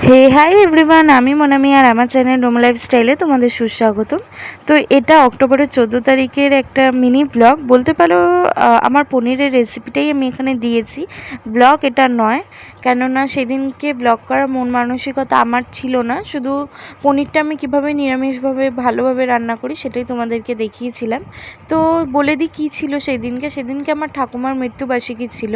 হে hi everyone, আমি মোনামি আর আমার channel Rome লাইফস্টাইলে তোমাদের সুস্বাগতম। তো এটা অক্টোবরের 14 তারিখের একটা মিনি ব্লগ বলতে পারো। আমার পনিরের রেসিপিটাই আমি এখানে দিয়েছি, ব্লগ এটা নয়। কেননা সেদিনকে ব্লগ করার মন মানসিকতা আমার ছিল না, শুধু পনিরটা আমি কীভাবে নিরামিষভাবে ভালোভাবে রান্না করি সেটাই তোমাদেরকে দেখিয়েছিলাম। তো বলে দিই কী ছিল সেদিনকে আমার ঠাকুমার মৃত্যুবার্ষিকী ছিল।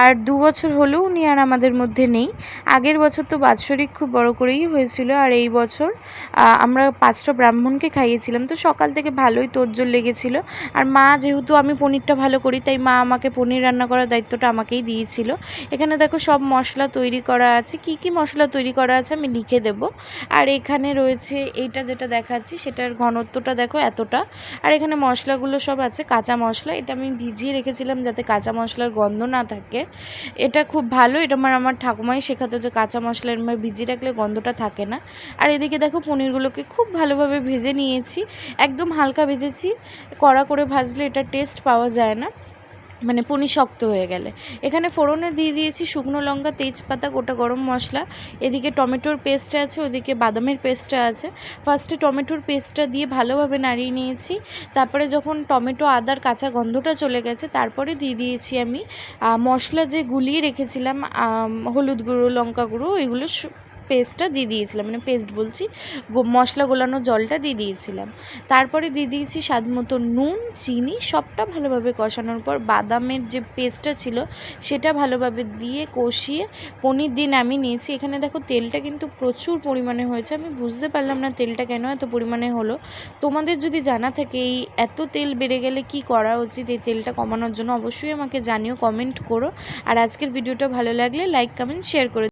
আর 2 বছর হলেও উনি আর আমাদের মধ্যে নেই। আগের বছর তো বাৎসরিক খুব বড় করেই হয়েছিল, আর এই বছর আমরা 5টা ব্রাহ্মণকে খাইয়েছিলাম। তো সকাল থেকে ভালোই তোড়জোড় লেগেছিল। আর মা, যেহেতু আমি পনিরটা ভালো করি, তাই মা আমাকে পনির রান্না করার দায়িত্বটা আমাকেই দিয়েছিল। এখানে দেখো সব মশলা তৈরি করা আছে, কি কি মশলা তৈরি করা আছে আমি লিখে দেব। আর এখানে রয়েছে এইটা যেটা দেখাচ্ছি, সেটার ঘনত্বটা দেখো এতটা। আর এখানে মশলাগুলো সব আছে, কাঁচা মশলা। এটা আমি ভিজিয়ে রেখেছিলাম যাতে কাঁচা মশলার গন্ধ না থাকে। এটা খুব ভালো, এটা আমার ঠাকুমাই শেখাতো যে কাঁচা মশলা এরমভাবে ভিজিয়ে রাখলে গন্ধটা থাকে না। আর এদিকে দেখো পনিরগুলোকে খুব ভালোভাবে ভেজে নিয়েছি, একদম হালকা ভেজেছি। কড়া করে ভাজলে এটা টেস্ট পাওয়া যায় না, মানে পনির শক্ত হয়ে গেলে। এখানে ফোড়নে দিয়ে দিয়েছি শুকনো লঙ্কা, তেজপাতা, গোটা গরম মশলা। এদিকে টমেটোর পেস্টটা আছে, ওদিকে বাদামের পেস্টটা আছে। ফার্স্টে টমেটোর পেস্টটা দিয়ে ভালোভাবে নাড়িয়ে নিয়েছি। তারপরে যখন টমেটো আদার কাঁচা গন্ধটা চলে গেছে, তারপরে দিয়ে দিয়েছি আমি মশলা যে গুলিয়ে রেখেছিলাম, হলুদ গুঁড়ো, লঙ্কা গুঁড়ো, এগুলো পেস্টটা দিয়ে দিয়েছিলাম, মানে পেস্ট বলছি, মশলা গোলানো জলটা দিয়ে দিয়েছিলাম। তারপরে দিয়ে দিয়েছি স্বাদ মতো নুন, চিনি। সবটা ভালোভাবে কষানোর পর বাদামের যে পেস্টটা ছিল সেটা ভালোভাবে দিয়ে কষিয়ে পনির দিয়ে নামিয়ে নিয়েছি। এখানে দেখো তেলটা কিন্তু প্রচুর পরিমাণে হয়েছে, আমি বুঝতে পারলাম না তেলটা কেন এত পরিমাণে হলো। তোমাদের যদি জানা থাকে এই এত তেল বেড়ে গেলে কি করা উচিত এই তেলটা কমানোর জন্য, অবশ্যই আমাকে জানিও, কমেন্ট করো। আর আজকের ভিডিওটা ভালো লাগলে লাইক, কমেন্ট, শেয়ার করে